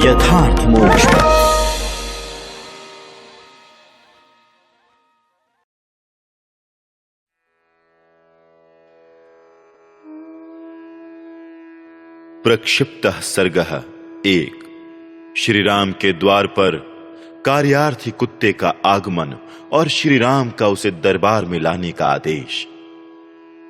यथार्थ मोक्ष पथ। प्रक्षिप्तः सर्गः 1। श्री राम के द्वार पर कार्यार्थी कुत्ते का आगमन और श्री राम का उसे दरबार में लाने का आदेश।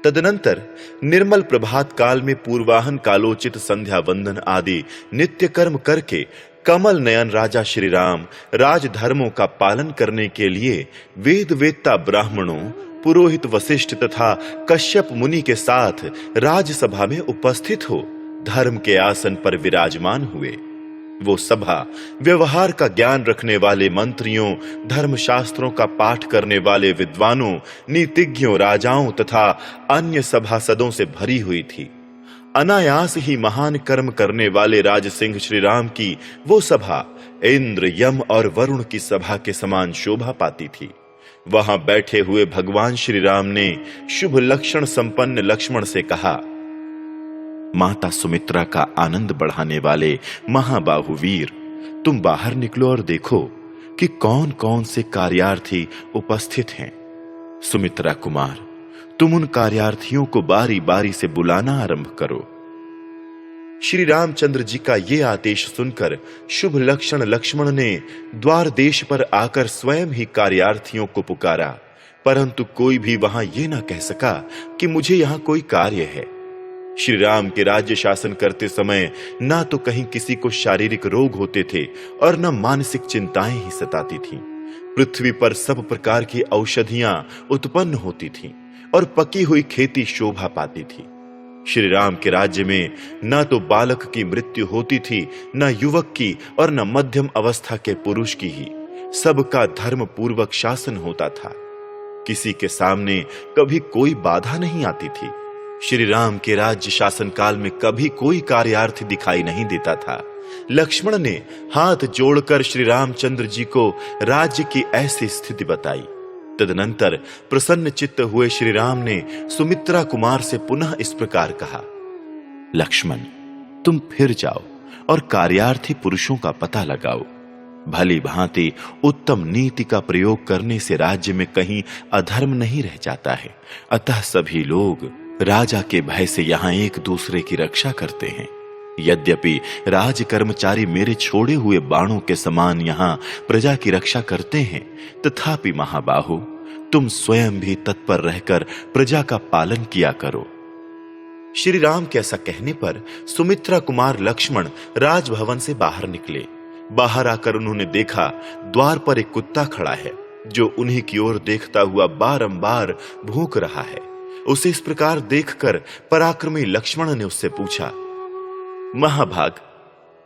तदनंतर निर्मल प्रभात काल में पूर्वाहन कालोचित संध्या वंदन आदि नित्य कर्म करके कमल नयन राजा श्री राम राजधर्मों का पालन करने के लिए वेद वेत्ता ब्राह्मणों, पुरोहित वशिष्ठ तथा कश्यप मुनि के साथ राजसभा में उपस्थित हो धर्म के आसन पर विराजमान हुए। वो सभा व्यवहार का ज्ञान रखने वाले मंत्रियों, धर्मशास्त्रों का पाठ करने वाले विद्वानों, नीतिज्ञों, राजाओं तथा अन्य सभासदों से भरी हुई थी। अनायास ही महान कर्म करने वाले राजसिंह श्री राम की वो सभा इंद्र, यम और वरुण की सभा के समान शोभा पाती थी। वहां बैठे हुए भगवान श्री राम ने शुभ लक्षण संपन्न लक्ष्मण से कहा, माता सुमित्रा का आनंद बढ़ाने वाले महाबाहु वीर, तुम बाहर निकलो और देखो कि कौन कौन से कार्यार्थी उपस्थित हैं। सुमित्रा कुमार, तुम उन कार्यार्थियों को बारी बारी से बुलाना आरंभ करो। श्री रामचंद्र जी का यह आदेश सुनकर शुभ लक्षण लक्ष्मण ने द्वार देश पर आकर स्वयं ही कार्यार्थियों को पुकारा, परंतु कोई भी वहां यह ना कह सका कि मुझे यहां कोई कार्य है। श्री राम के राज्य शासन करते समय ना तो कहीं किसी को शारीरिक रोग होते थे और न मानसिक चिंताएं ही सताती थीं। पृथ्वी पर सब प्रकार की औषधियां उत्पन्न होती थीं और पकी हुई खेती शोभा पाती थी। श्री राम के राज्य में न तो बालक की मृत्यु होती थी, न युवक की और न मध्यम अवस्था के पुरुष की ही। सबका धर्म पूर्वक शासन होता था। किसी के सामने कभी कोई बाधा नहीं आती थी। श्री राम के राज्य शासन काल में कभी कोई कार्यार्थ दिखाई नहीं देता था। लक्ष्मण ने हाथ जोड़कर श्री रामचंद्र जी को राज्य की ऐसी स्थिति बताई। तदनंतर प्रसन्न चित्त हुए श्री राम ने सुमित्रा कुमार से पुनः इस प्रकार कहा, लक्ष्मण, तुम फिर जाओ और कार्यार्थी पुरुषों का पता लगाओ। भली भांति उत्तम नीति का प्रयोग करने से राज्य में कहीं अधर्म नहीं रह जाता है। अतः सभी लोग राजा के भय से यहां एक दूसरे की रक्षा करते हैं। यद्यपि राज कर्मचारी मेरे छोड़े हुए बाणों के समान यहां प्रजा की रक्षा करते हैं, तथापि महाबाहु, तुम स्वयं भी तत्पर रहकर प्रजा का पालन किया करो। श्री राम के ऐसा कहने पर सुमित्रा कुमार लक्ष्मण राजभवन से बाहर निकले। बाहर आकर उन्होंने देखा द्वार पर एक कुत्ता खड़ा है जो उन्हीं की ओर देखता हुआ बारंबार भौंक रहा है। उसे इस प्रकार देखकर पराक्रमी लक्ष्मण ने उससे पूछा, महाभाग,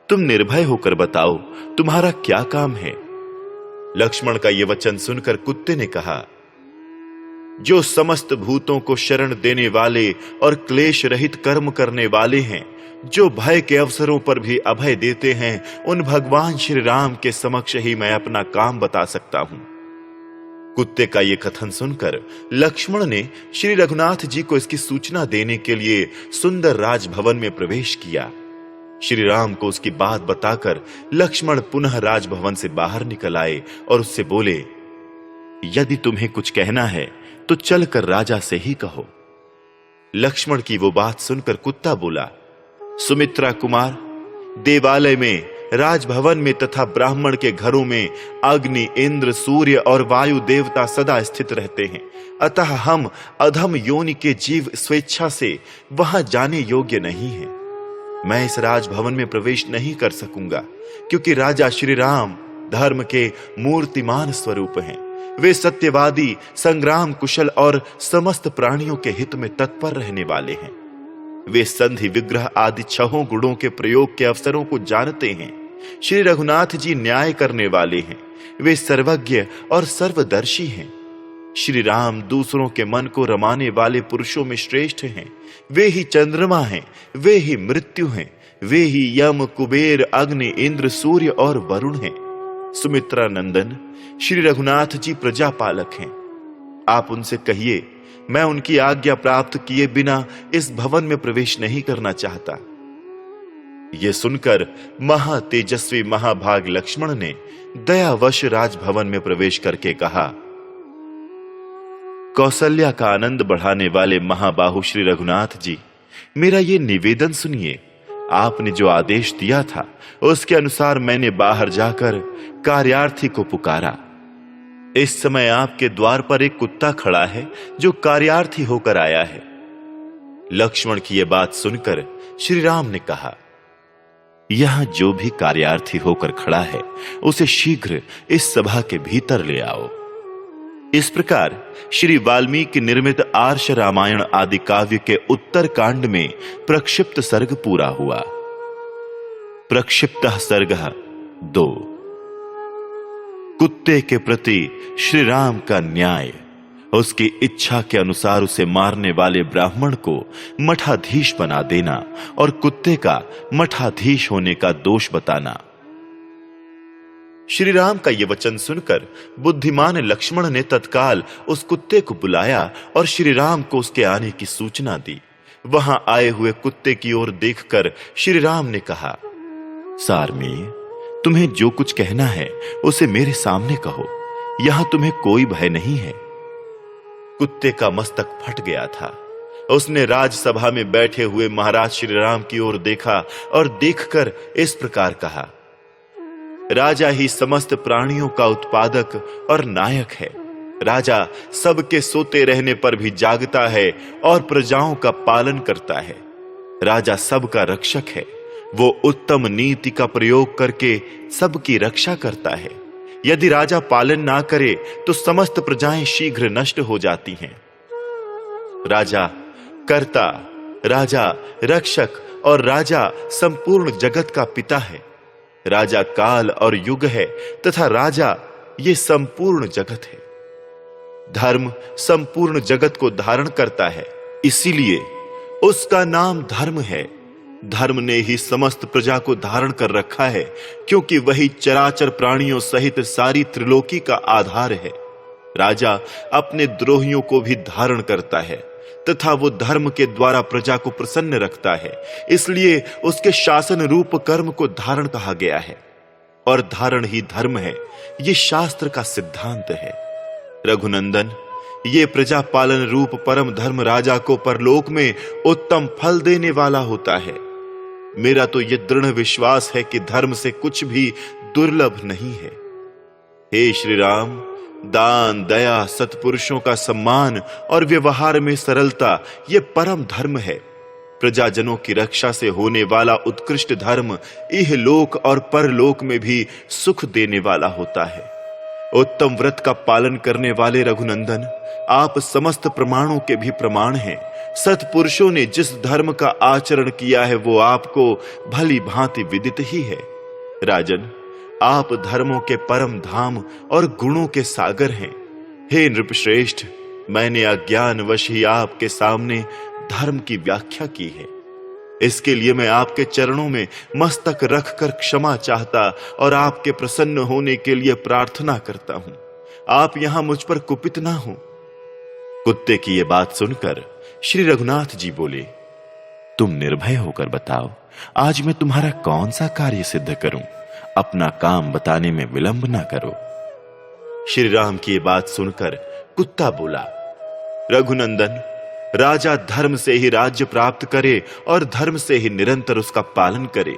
तुम निर्भय होकर बताओ, तुम्हारा क्या काम है? लक्ष्मण का यह वचन सुनकर कुत्ते ने कहा, जो समस्त भूतों को शरण देने वाले और क्लेश रहित कर्म करने वाले हैं, जो भय के अवसरों पर भी अभय देते हैं, उन भगवान श्री राम के समक्ष ही मैं अपना काम बता सकता हूं। कुत्ते का यह कथन सुनकर लक्ष्मण ने श्री रघुनाथ जी को इसकी सूचना देने के लिए सुंदर राजभवन में प्रवेश किया। श्री राम को उसकी बात बताकर लक्ष्मण पुनः राजभवन से बाहर निकल आए और उससे बोले, यदि तुम्हें कुछ कहना है तो चलकर राजा से ही कहो। लक्ष्मण की वो बात सुनकर कुत्ता बोला, सुमित्रा कुमार, देवालय में, राजभवन में तथा ब्राह्मण के घरों में अग्नि, इंद्र, सूर्य और वायु देवता सदा स्थित रहते हैं। अतः हम अधम योनि के जीव स्वेच्छा से वहां जाने योग्य नहीं हैं। मैं इस राजभवन में प्रवेश नहीं कर सकूंगा, क्योंकि राजा श्री राम धर्म के मूर्तिमान स्वरूप हैं। वे सत्यवादी, संग्राम कुशल और समस्त प्राणियों के हित में तत्पर रहने वाले हैं। वे संधि, विग्रह आदि 6 गुणों के प्रयोग के अवसरों को जानते हैं। श्री रघुनाथ जी न्याय करने वाले हैं। वे सर्वज्ञ और सर्वदर्शी हैं। श्री राम दूसरों के मन को रमाने वाले पुरुषों में श्रेष्ठ हैं। वे ही चंद्रमा हैं, वे ही मृत्यु हैं, वे ही यम, कुबेर, अग्नि, इंद्र, सूर्य और वरुण हैं। सुमित्रा नंदन श्री रघुनाथ जी प्रजापालक हैं। आप उनसे कहिए, मैं उनकी आज्ञा प्राप्त किए बिना इस भवन में प्रवेश नहीं करना चाहता। यह सुनकर महातेजस्वी महाभाग लक्ष्मण ने दयावश राजभवन में प्रवेश करके कहा, कौशल्या का आनंद बढ़ाने वाले महाबाहु श्री रघुनाथ जी, मेरा ये निवेदन सुनिए। आपने जो आदेश दिया था उसके अनुसार मैंने बाहर जाकर कार्यार्थी को पुकारा। इस समय आपके द्वार पर एक कुत्ता खड़ा है जो कार्यार्थी होकर आया है। लक्ष्मण की यह बात सुनकर श्री राम ने कहा, यहां जो भी कार्यार्थी होकर खड़ा है उसे शीघ्र इस सभा के भीतर ले आओ। इस प्रकार श्री वाल्मीकि निर्मित आर्ष रामायण आदि काव्य के उत्तर कांड में प्रक्षिप्त सर्ग पूरा हुआ। प्रक्षिप्तः सर्गः 2। कुत्ते के प्रति श्री राम का न्याय, उसकी इच्छा के अनुसार उसे मारने वाले ब्राह्मण को मठाधीश बना देना और कुत्ते का मठाधीश होने का दोष बताना। श्री राम का यह वचन सुनकर बुद्धिमान लक्ष्मण ने तत्काल उस कुत्ते को बुलाया और श्री राम को उसके आने की सूचना दी। वहां आए हुए कुत्ते की ओर देखकर श्री राम ने कहा, सारमेय, तुम्हें जो कुछ कहना है उसे मेरे सामने कहो, यहां तुम्हें कोई भय नहीं है। कुत्ते का मस्तक फट गया था। उसने राजसभा में बैठे हुए महाराज श्री राम की ओर देखा और देखकर इस प्रकार कहा, राजा ही समस्त प्राणियों का उत्पादक और नायक है। राजा सबके सोते रहने पर भी जागता है और प्रजाओं का पालन करता है। राजा सबका रक्षक है। वो उत्तम नीति का प्रयोग करके सबकी रक्षा करता है। यदि राजा पालन ना करे तो समस्त प्रजाएं शीघ्र नष्ट हो जाती हैं। राजा कर्ता, राजा रक्षक और राजा संपूर्ण जगत का पिता है। राजा काल और युग है तथा राजा ये संपूर्ण जगत है। धर्म संपूर्ण जगत को धारण करता है, इसीलिए उसका नाम धर्म है। धर्म ने ही समस्त प्रजा को धारण कर रखा है, क्योंकि वही चराचर प्राणियों सहित सारी त्रिलोकी का आधार है। राजा अपने द्रोहियों को भी धारण करता है तथा वो धर्म के द्वारा प्रजा को प्रसन्न रखता है, इसलिए उसके शासन रूप कर्म को धारण कहा गया है। और धारण ही धर्म है, ये शास्त्र का सिद्धांत है। रघुनंदन, ये प्रजा पालन रूप परम धर्म राजा को परलोक में उत्तम फल देने वाला होता है। मेरा तो यह दृढ़ विश्वास है कि धर्म से कुछ भी दुर्लभ नहीं है। हे श्री राम, दान, दया, सत्पुरुषों का सम्मान और व्यवहार में सरलता ये परम धर्म है। प्रजाजनों की रक्षा से होने वाला उत्कृष्ट धर्म इहलोक और परलोक में भी सुख देने वाला होता है। उत्तम व्रत का पालन करने वाले रघुनंदन, आप समस्त प्रमाणों के भी प्रमाण हैं। सत्पुरुषों ने जिस धर्म का आचरण किया है वो आपको भली भांति विदित ही है। राजन, आप धर्मों के परम धाम और गुणों के सागर हैं। हे नृपश्रेष्ठ, मैंने अज्ञानवश ही आपके सामने धर्म की व्याख्या की है। इसके लिए मैं आपके चरणों में मस्तक रखकर क्षमा चाहता और आपके प्रसन्न होने के लिए प्रार्थना करता हूं। आप यहां मुझ पर कुपित ना हो। कुत्ते की यह बात सुनकर श्री रघुनाथ जी बोले, तुम निर्भय होकर बताओ, आज मैं तुम्हारा कौन सा कार्य सिद्ध करूं? अपना काम बताने में विलंब ना करो। श्री राम की यह बात सुनकर कुत्ता बोला, रघुनंदन, राजा धर्म से ही राज्य प्राप्त करे और धर्म से ही निरंतर उसका पालन करे।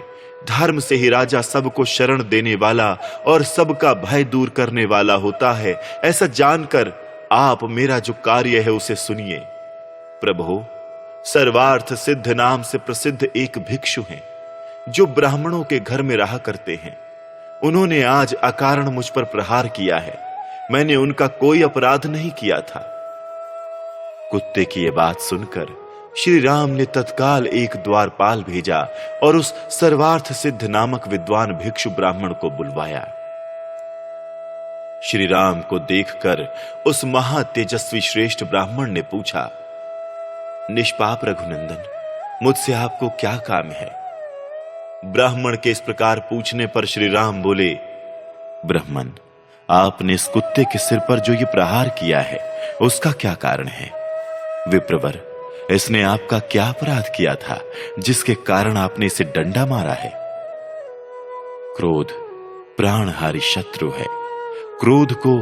धर्म से ही राजा सबको शरण देने वाला और सबका भय दूर करने वाला होता है। ऐसा जानकर आप मेरा जो कार्य है उसे सुनिए। प्रभु, सर्वार्थ सिद्ध नाम से प्रसिद्ध एक भिक्षु हैं जो ब्राह्मणों के घर में रहा करते हैं। उन्होंने आज अकारण मुझ पर प्रहार किया है। मैंने उनका कोई अपराध नहीं किया था। कुत्ते की यह बात सुनकर श्री राम ने तत्काल एक द्वारपाल भेजा और उस सर्वार्थ सिद्ध नामक विद्वान भिक्षु ब्राह्मण को बुलवाया। श्री राम को देखकर उस महातेजस्वी श्रेष्ठ ब्राह्मण ने पूछा, निष्पाप रघुनंदन, मुझसे आपको क्या काम है? ब्राह्मण के इस प्रकार पूछने पर श्री राम बोले, ब्राह्मण, आपने इस कुत्ते के सिर पर जो ये प्रहार किया है उसका क्या कारण है? विप्रवर, इसने आपका क्या अपराध किया था जिसके कारण आपने इसे डंडा मारा है? क्रोध प्राणहारी शत्रु है। क्रोध को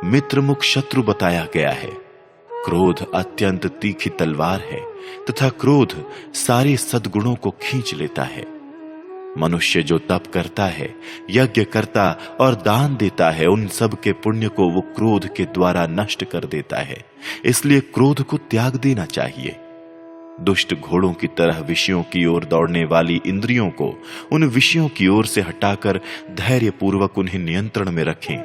मित्रमुख शत्रु बताया गया है। क्रोध अत्यंत तीखी तलवार है तथा क्रोध सारे सद्गुणों को खींच लेता है। मनुष्य जो तप करता है, यज्ञ करता और दान देता है, उन सब के पुण्य को वो क्रोध के द्वारा नष्ट कर देता है। इसलिए क्रोध को त्याग देना चाहिए। दुष्ट घोड़ों की तरह विषयों की ओर दौड़ने वाली इंद्रियों को उन विषयों की ओर से हटाकर धैर्यपूर्वक उन्हें नियंत्रण में रखें।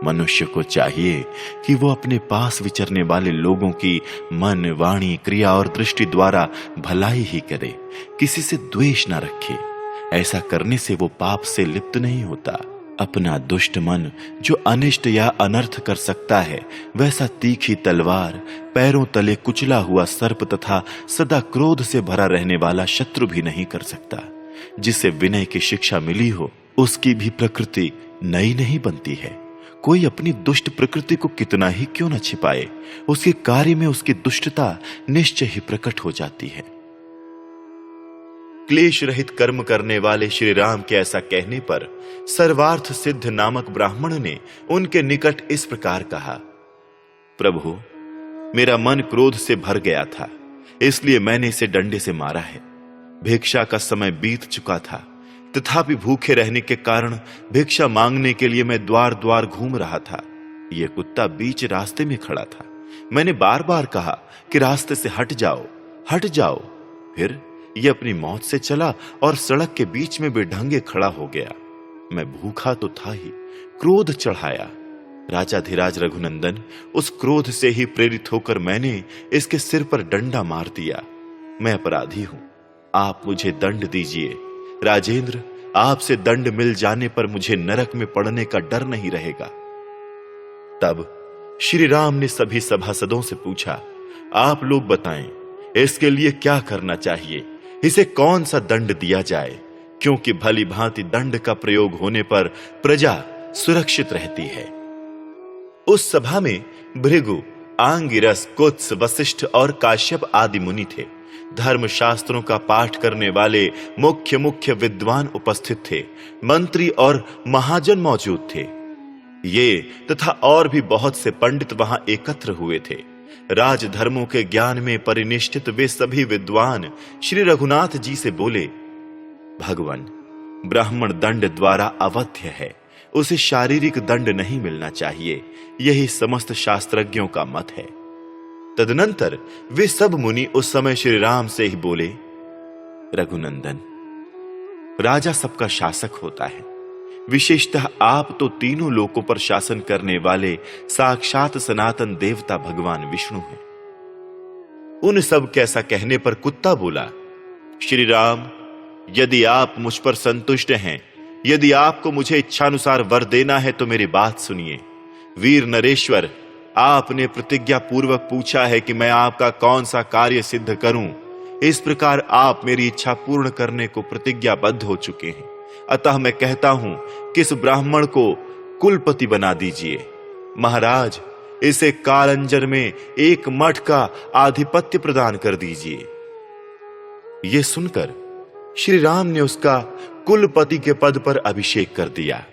मनुष्य को चाहिए कि वो अपने पास विचरने वाले लोगों की मन, वाणी, क्रिया और दृष्टि द्वारा भलाई ही करे, किसी से द्वेष न रखे। ऐसा करने से वो पाप से लिप्त नहीं होता। अपना दुष्ट मन जो अनिष्ट या अनर्थ कर सकता है, वैसा तीखी तलवार, पैरों तले कुचला हुआ सर्प तथा सदा क्रोध से भरा रहने वाला शत्रु भी नहीं कर सकता। जिसे विनय की शिक्षा मिली हो, उसकी भी प्रकृति नई नहीं बनती है। कोई अपनी दुष्ट प्रकृति को कितना ही क्यों न छिपाए, उसके कार्य में उसकी दुष्टता निश्चय ही प्रकट हो जाती है। क्लेश रहित कर्म करने वाले श्री राम के ऐसा कहने पर सर्वार्थ सिद्ध नामक ब्राह्मण ने उनके निकट इस प्रकार कहा, प्रभु, मेरा मन क्रोध से भर गया था, इसलिए मैंने इसे डंडे से मारा है। भिक्षा का समय बीत चुका था, तथापि भूखे रहने के कारण भिक्षा मांगने के लिए मैं द्वार द्वार घूम रहा था। यह कुत्ता बीच रास्ते में खड़ा था। मैंने बार बार कहा कि रास्ते से हट जाओ, हट जाओ। फिर यह अपनी मौत से चला और सड़क के बीच में बेढंगे खड़ा हो गया। मैं भूखा तो था ही, क्रोध चढ़ाया। राजाधिराज रघुनंदन, उस क्रोध से ही प्रेरित होकर मैंने इसके सिर पर डंडा मार दिया। मैं अपराधी हूं, आप मुझे दंड दीजिए। राजेंद्र, आपसे दंड मिल जाने पर मुझे नरक में पड़ने का डर नहीं रहेगा। तब श्री राम ने सभी सभासदों से पूछा, आप लोग बताएं, इसके लिए क्या करना चाहिए? इसे कौन सा दंड दिया जाए? क्योंकि भली भांति दंड का प्रयोग होने पर प्रजा सुरक्षित रहती है। उस सभा में भृगु, आंगिरस, कुत्स, वशिष्ठ और काश्यप आदि मुनि थे। धर्म शास्त्रों का पाठ करने वाले मुख्य मुख्य विद्वान उपस्थित थे। मंत्री और महाजन मौजूद थे। ये तथा और भी बहुत से पंडित वहां एकत्र हुए थे। राजधर्मों के ज्ञान में परिनिष्ठित वे सभी विद्वान श्री रघुनाथ जी से बोले, भगवान, ब्राह्मण दंड द्वारा अवध्य है, उसे शारीरिक दंड नहीं मिलना चाहिए। यही समस्त शास्त्रज्ञों का मत है। तदनंतर वे सब मुनि उस समय श्री राम से ही बोले, रघुनंदन, राजा सबका शासक होता है। विशेषतः आप तो तीनों लोकों पर शासन करने वाले साक्षात सनातन देवता भगवान विष्णु हैं। उन सब के ऐसा कहने पर कुत्ता बोला, श्री राम, यदि आप मुझ पर संतुष्ट हैं, यदि आपको मुझे इच्छानुसार वर देना है तो मेरी बात सुनिए। वीर नरेश्वर, आपने प्रतिज्ञा पूर्वक पूछा है कि मैं आपका कौन सा कार्य सिद्ध करूं। इस प्रकार आप मेरी इच्छा पूर्ण करने को प्रतिज्ञाबद्ध हो चुके हैं। अतः मैं कहता हूं कि इस ब्राह्मण को कुलपति बना दीजिए। महाराज, इसे कालंजर में एक मठ का आधिपत्य प्रदान कर दीजिए। यह सुनकर श्री राम ने उसका कुलपति के पद पर अभिषेक कर दिया।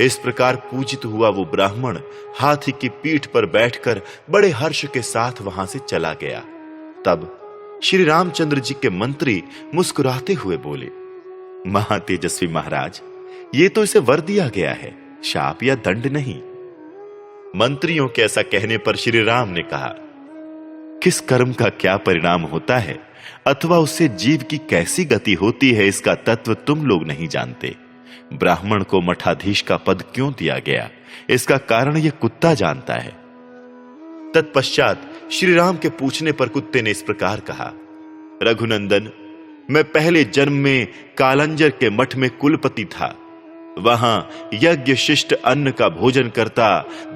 इस प्रकार पूजित हुआ वो ब्राह्मण हाथी की पीठ पर बैठकर बड़े हर्ष के साथ वहां से चला गया। तब श्री रामचंद्र जी के मंत्री मुस्कुराते हुए बोले, महातेजस्वी महाराज, ये तो इसे वर दिया गया है, शाप या दंड नहीं। मंत्रियों के ऐसा कहने पर श्री राम ने कहा, किस कर्म का क्या परिणाम होता है अथवा उससे जीव की कैसी गति होती है, इसका तत्व तुम लोग नहीं जानते। ब्राह्मण को मठाधीश का पद क्यों दिया गया, इसका कारण यह कुत्ता जानता है। तत्पश्चात श्री राम के पूछने पर कुत्ते ने इस प्रकार कहा, रघुनंदन, मैं पहले जन्म में कालंजर के मठ में कुलपति था। वहां यज्ञ शिष्ट अन्न का भोजन करता,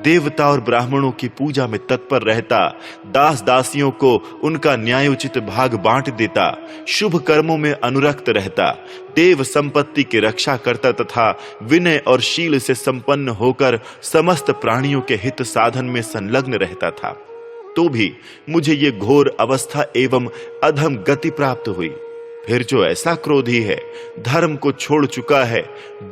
देवता और ब्राह्मणों की पूजा में तत्पर रहता, दास दासियों को उनका न्यायोचित भाग बांट देता, शुभ कर्मों में अनुरक्त रहता, देव संपत्ति की रक्षा करता तथा विनय और शील से संपन्न होकर समस्त प्राणियों के हित साधन में संलग्न रहता था। तो भी मुझे ये घोर अवस्था एवं अधम गति प्राप्त हुई। फिर जो ऐसा क्रोधी है, धर्म को छोड़ चुका है,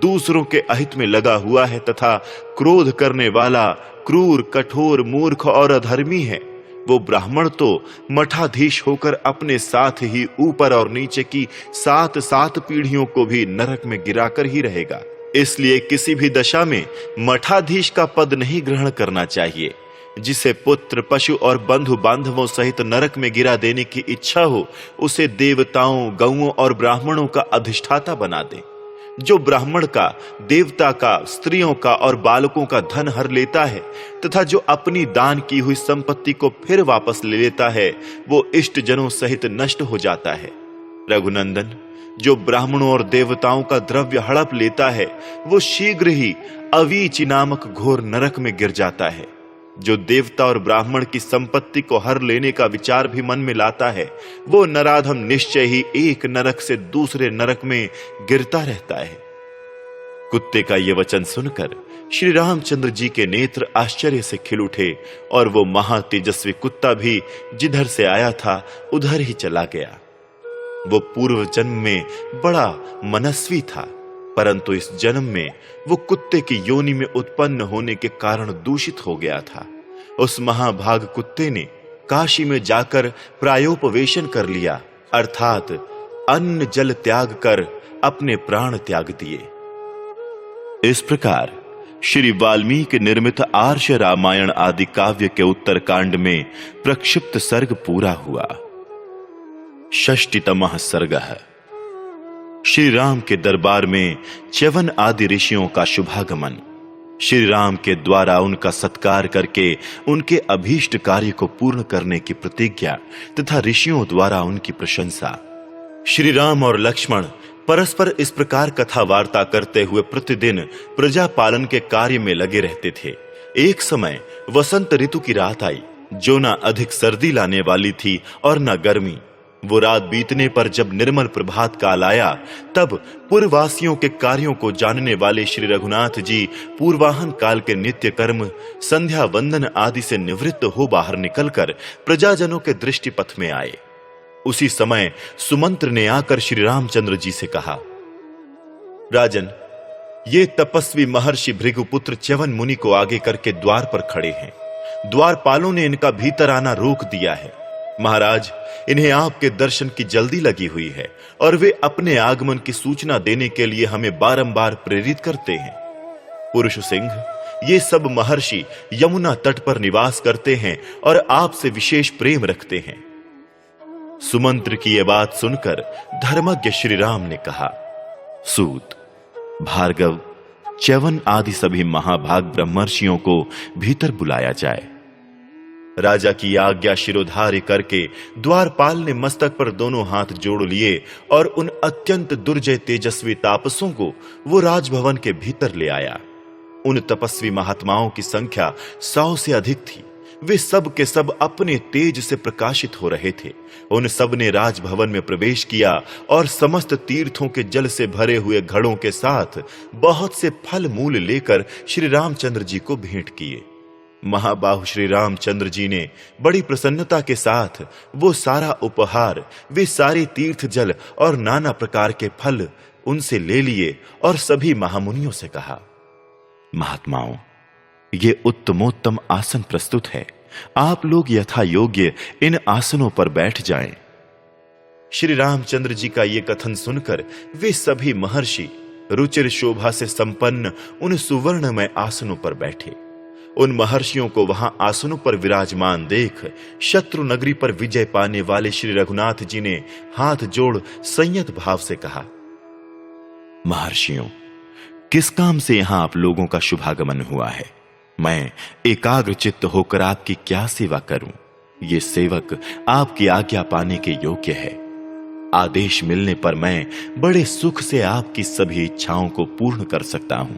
दूसरों के अहित में लगा हुआ है तथा क्रोध करने वाला क्रूर, कठोर, मूर्ख और अधर्मी है, वो ब्राह्मण तो मठाधीश होकर अपने साथ ही ऊपर और नीचे की 7 पीढ़ियों को भी नरक में गिराकर ही रहेगा। इसलिए किसी भी दशा में मठाधीश का पद नहीं ग्रहण करना चाहिए। जिसे पुत्र, पशु और बंधु बांधवों सहित नरक में गिरा देने की इच्छा हो, उसे देवताओं, गौओं और ब्राह्मणों का अधिष्ठाता बना दे। जो ब्राह्मण का, देवता का, स्त्रियों का और बालकों का धन हर लेता है तथा जो अपनी दान की हुई संपत्ति को फिर वापस ले लेता है, वो इष्ट जनों सहित नष्ट हो जाता है। रघुनंदन, जो ब्राह्मणों और देवताओं का द्रव्य हड़प लेता है, वो शीघ्र ही अवीचि नामक घोर नरक में गिर जाता है। जो देवता और ब्राह्मण की संपत्ति को हर लेने का विचार भी मन में लाता है, वो नराधम निश्चय ही एक नरक से दूसरे नरक में गिरता रहता है। कुत्ते का यह वचन सुनकर श्री रामचंद्र जी के नेत्र आश्चर्य से खिल उठे और वो महातेजस्वी कुत्ता भी जिधर से आया था उधर ही चला गया। वो पूर्व जन्म में बड़ा मनस्वी था, परंतु इस जन्म में वो कुत्ते की योनि में उत्पन्न होने के कारण दूषित हो गया था। उस महाभाग कुत्ते ने काशी में जाकर प्रायोपवेशन कर लिया, अर्थात अन्न जल त्याग कर अपने प्राण त्याग दिए। इस प्रकार श्री वाल्मीकि निर्मित आर्ष रामायण आदि काव्य के उत्तरकांड में प्रक्षिप्त सर्ग पूरा हुआ। षष्टितमः सर्गः। श्री राम के दरबार में च्यवन आदि ऋषियों का शुभागमन। श्री राम के द्वारा उनका सत्कार करके उनके अभीष्ट कार्य को पूर्ण करने की प्रतिज्ञा तथा ऋषियों द्वारा उनकी प्रशंसा। श्री राम और लक्ष्मण परस्पर इस प्रकार कथा वार्ता करते हुए प्रतिदिन प्रजा पालन के कार्य में लगे रहते थे। एक समय वसंत ऋतु की रात आई, जो न अधिक सर्दी लाने वाली थी और न गर्मी। वो रात बीतने पर जब निर्मल प्रभात काल आया, तब पूर्ववासियों के कार्यों को जानने वाले श्री रघुनाथ जी पूर्वाहन काल के नित्य कर्म, संध्या वंदन आदि से निवृत्त हो बाहर निकलकर प्रजाजनों के दृष्टि पथ में आए। उसी समय सुमंत्र ने आकर श्री रामचंद्र जी से कहा, राजन, ये तपस्वी महर्षि भृगुपुत्र च्यवन मुनि को आगे करके द्वार पर खड़े हैं। द्वारपालों ने इनका भीतर आना रोक दिया है। महाराज, इन्हें आपके दर्शन की जल्दी लगी हुई है और वे अपने आगमन की सूचना देने के लिए हमें बारंबार प्रेरित करते हैं। पुरुष सिंह, ये सब महर्षि यमुना तट पर निवास करते हैं और आपसे विशेष प्रेम रखते हैं। सुमंत्र की यह बात सुनकर धर्मज्ञ श्री राम ने कहा, सूत, भार्गव, च्यवन आदि सभी महाभाग ब्रह्मर्षियों को भीतर बुलाया जाए। राजा की आज्ञा शिरोधार्य करके द्वारपाल ने मस्तक पर दोनों हाथ जोड़ लिए और उन अत्यंत दुर्जय तेजस्वी तापसों को वो राजभवन के भीतर ले आया। उन तपस्वी महात्माओं की संख्या 100 से अधिक थी। वे सब के सब अपने तेज से प्रकाशित हो रहे थे। उन सब ने राजभवन में प्रवेश किया और समस्त तीर्थों के जल से भरे हुए घड़ों के साथ बहुत से फल मूल लेकर श्री रामचंद्र जी को भेंट किए। महाबाहु श्री रामचंद्र जी ने बड़ी प्रसन्नता के साथ वो सारा उपहार, वे सारे तीर्थ जल और नाना प्रकार के फल उनसे ले लिए और सभी महामुनियों से कहा, महात्माओं, ये उत्तमोत्तम आसन प्रस्तुत है। आप लोग यथा योग्य इन आसनों पर बैठ जाएं। श्री रामचंद्र जी का ये कथन सुनकर वे सभी महर्षि रुचिर शोभा से संपन्न उन सुवर्णमय आसनों पर बैठे। उन महर्षियों को वहां आसनों पर विराजमान देख शत्रु नगरी पर विजय पाने वाले श्री रघुनाथ जी ने हाथ जोड़ संयत भाव से कहा, महर्षियों, किस काम से यहां आप लोगों का शुभागमन हुआ है? मैं एकाग्र चित्त होकर आपकी क्या सेवा करूं? ये सेवक आपकी आज्ञा पाने के योग्य है। आदेश मिलने पर मैं बड़े सुख से आपकी सभी इच्छाओं को पूर्ण कर सकता हूं।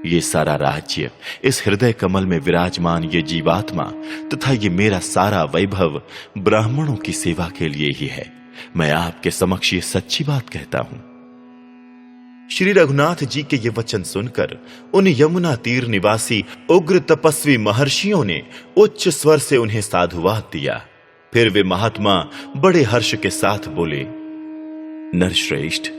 ये सारा राज्य, इस हृदय कमल में विराजमान ये जीवात्मा तथा ये मेरा सारा वैभव ब्राह्मणों की सेवा के लिए ही है। मैं आपके समक्ष ये सच्ची बात कहता हूं। श्री रघुनाथ जी के ये वचन सुनकर उन यमुना तीर निवासी उग्र तपस्वी महर्षियों ने उच्च स्वर से उन्हें साधुवाद दिया। फिर वे महात्मा बड़े हर्ष के साथ बोले, नरश्रेष्ठ,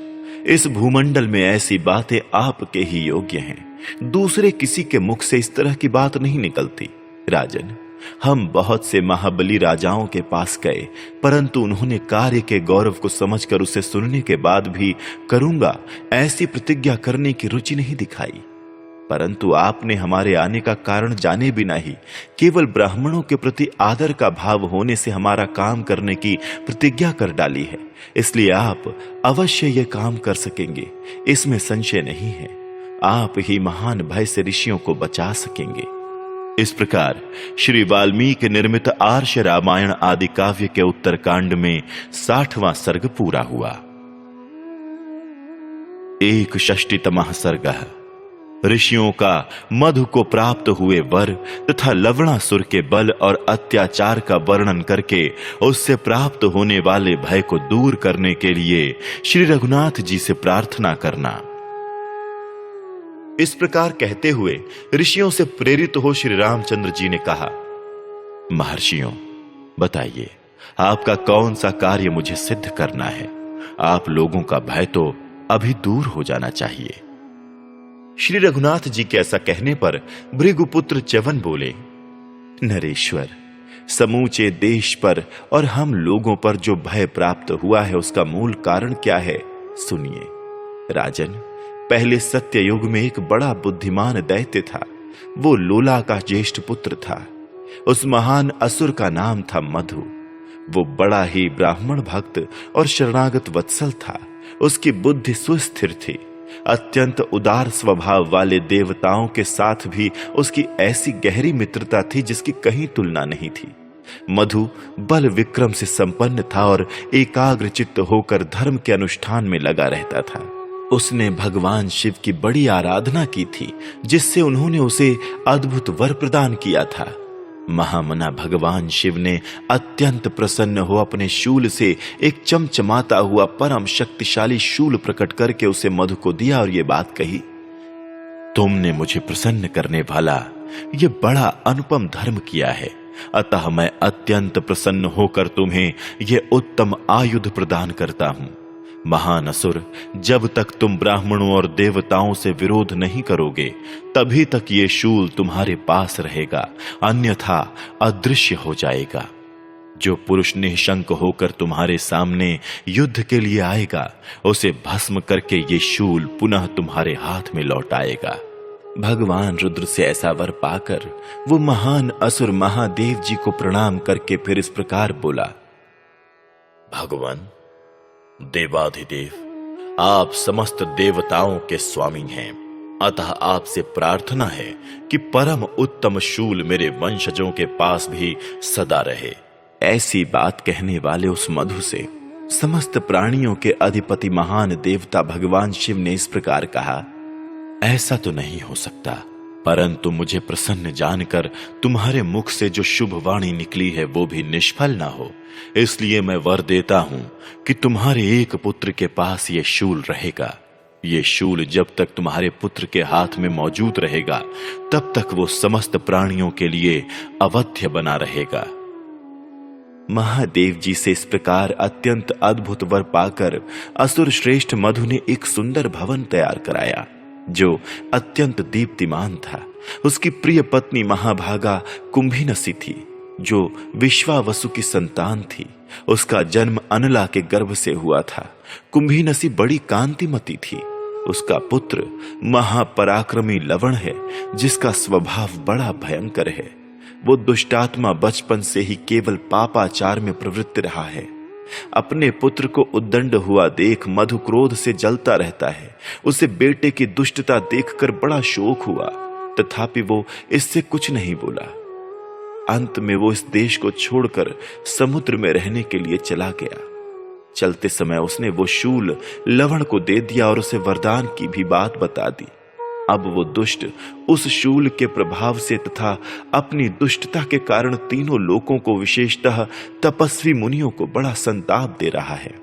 इस भूमंडल में ऐसी बातें आपके ही योग्य हैं। दूसरे किसी के मुख से इस तरह की बात नहीं निकलती। राजन, हम बहुत से महाबली राजाओं के पास गए, परंतु उन्होंने कार्य के गौरव को समझकर उसे सुनने के बाद भी करूंगा ऐसी प्रतिज्ञा करने की रुचि नहीं दिखाई। परंतु आपने हमारे आने का कारण जाने बिना ही केवल ब्राह्मणों के प्रति आदर का भाव होने से हमारा काम करने की प्रतिज्ञा कर डाली है। इसलिए आप अवश्य यह काम कर सकेंगे, इसमें संशय नहीं है। आप ही महान भय से ऋषियों को बचा सकेंगे। इस प्रकार श्री वाल्मीकि निर्मित आर्ष रामायण आदि काव्य के उत्तरकांड में 60वां सर्ग पूरा हुआ। 61तमः सर्गः ऋषियों का मधु को प्राप्त हुए वर तथा लवणासुर के बल और अत्याचार का वर्णन करके उससे प्राप्त होने वाले भय को दूर करने के लिए श्री रघुनाथ जी से प्रार्थना करना। इस प्रकार कहते हुए ऋषियों से प्रेरित हो श्री रामचंद्र जी ने कहा, महर्षियों, बताइए आपका कौन सा कार्य मुझे सिद्ध करना है। आप लोगों का भय तो अभी दूर हो जाना चाहिए। श्री रघुनाथ जी के ऐसा कहने पर भृगुपुत्र च्यवन बोले, नरेश्वर, समूचे देश पर और हम लोगों पर जो भय प्राप्त हुआ है उसका मूल कारण क्या है, सुनिए। राजन, पहले सत्य युग में एक बड़ा बुद्धिमान दैत्य था। वो लोला का ज्येष्ठ पुत्र था। उस महान असुर का नाम था मधु। वो बड़ा ही ब्राह्मण भक्त और शरणागत वत्सल था। उसकी बुद्धि सुस्थिर थी। अत्यंत उदार स्वभाव वाले देवताओं के साथ भी उसकी ऐसी गहरी मित्रता थी जिसकी कहीं तुलना नहीं थी। मधु बल विक्रम से संपन्न था और एकाग्रचित्त होकर धर्म के अनुष्ठान में लगा रहता था। उसने भगवान शिव की बड़ी आराधना की थी, जिससे उन्होंने उसे अद्भुत वर प्रदान किया था। महामना भगवान शिव ने अत्यंत प्रसन्न हो अपने शूल से एक चमचमाता हुआ परम शक्तिशाली शूल प्रकट करके उसे मधु को दिया और ये बात कही, तुमने मुझे प्रसन्न करने वाला ये बड़ा अनुपम धर्म किया है, अतः मैं अत्यंत प्रसन्न होकर तुम्हें ये उत्तम आयुध प्रदान करता हूं। महान असुर, जब तक तुम ब्राह्मणों और देवताओं से विरोध नहीं करोगे तभी तक ये शूल तुम्हारे पास रहेगा, अन्यथा अदृश्य हो जाएगा। जो पुरुष निःशंक होकर तुम्हारे सामने युद्ध के लिए आएगा उसे भस्म करके ये शूल पुनः तुम्हारे हाथ में लौट आएगा। भगवान रुद्र से ऐसा वर पाकर वो महान असुर महादेव जी को प्रणाम करके फिर इस प्रकार बोला, भगवान देवाधिदेव, आप समस्त देवताओं के स्वामी हैं, अतः आपसे प्रार्थना है कि परम उत्तम शूल मेरे वंशजों के पास भी सदा रहे। ऐसी बात कहने वाले उस मधु से समस्त प्राणियों के अधिपति महान देवता भगवान शिव ने इस प्रकार कहा, ऐसा तो नहीं हो सकता, परंतु मुझे प्रसन्न जानकर तुम्हारे मुख से जो शुभ वाणी निकली है वो भी निष्फल ना हो, इसलिए मैं वर देता हूं कि तुम्हारे एक पुत्र के पास ये शूल रहेगा। ये शूल जब तक तुम्हारे पुत्र के हाथ में मौजूद रहेगा तब तक वो समस्त प्राणियों के लिए अवध्य बना रहेगा। महादेव जी से इस प्रकार अत्यंत अद्भुत वर पाकर असुर श्रेष्ठ मधु ने एक सुंदर भवन तैयार कराया जो अत्यंत दीप्तिमान था। उसकी प्रिय पत्नी महाभागा कुंभीनसी थी जो विश्वावसु की संतान थी। उसका जन्म अनला के गर्भ से हुआ था। कुंभीनसी बड़ी कांतिमती थी। उसका पुत्र महापराक्रमी लवण है जिसका स्वभाव बड़ा भयंकर है। वो दुष्टात्मा बचपन से ही केवल पापाचार में प्रवृत्त रहा है। अपने पुत्र को उद्दंड हुआ देख मधु क्रोध से जलता रहता है। उसे बेटे की दुष्टता देखकर बड़ा शोक हुआ, तथापि वो इससे कुछ नहीं बोला। अंत में वो इस देश को छोड़कर समुद्र में रहने के लिए चला गया। चलते समय उसने वो शूल लवण को दे दिया और उसे वरदान की भी बात बता दी। अब वो दुष्ट उस शूल के प्रभाव से तथा अपनी दुष्टता के कारण तीनों लोकों को, विशेषतः तपस्वी मुनियों को बड़ा संताप दे रहा है।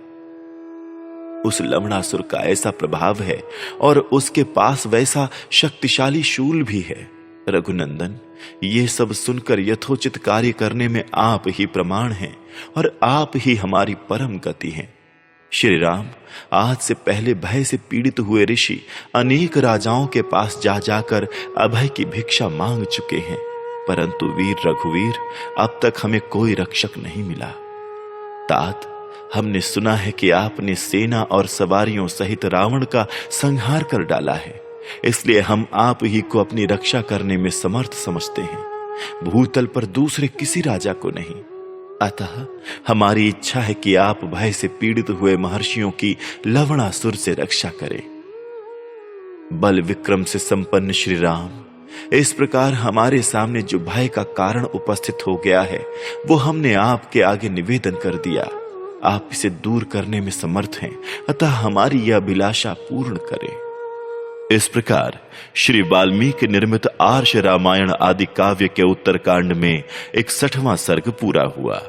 उस लवणासुर का ऐसा प्रभाव है और उसके पास वैसा शक्तिशाली शूल भी है। रघुनंदन, ये सब सुनकर यथोचित कार्य करने में आप ही प्रमाण हैं और आप ही हमारी परम गति हैं। श्री राम, आज से पहले भय से पीड़ित हुए ऋषि अनेक राजाओं के पास जा जाकर अभय की भिक्षा मांग चुके हैं, परंतु वीर रघुवीर, अब तक हमें कोई रक्षक नहीं मिला। तात, हमने सुना है कि आपने सेना और सवारियों सहित रावण का संहार कर डाला है, इसलिए हम आप ही को अपनी रक्षा करने में समर्थ समझते हैं, भूतल पर दूसरे किसी राजा को नहीं। अतः हमारी इच्छा है कि आप भय से पीड़ित हुए महर्षियों की लवणासुर से रक्षा करें। बल विक्रम से संपन्न श्री राम, इस प्रकार हमारे सामने जो भय का कारण उपस्थित हो गया है वो हमने आपके आगे निवेदन कर दिया। आप इसे दूर करने में समर्थ हैं, अतः हमारी यह अभिलाषा पूर्ण करें। इस प्रकार श्री वाल्मीकि निर्मित आर्ष रामायण आदि काव्य के उत्तरकांड में 61वां सर्ग पूरा हुआ।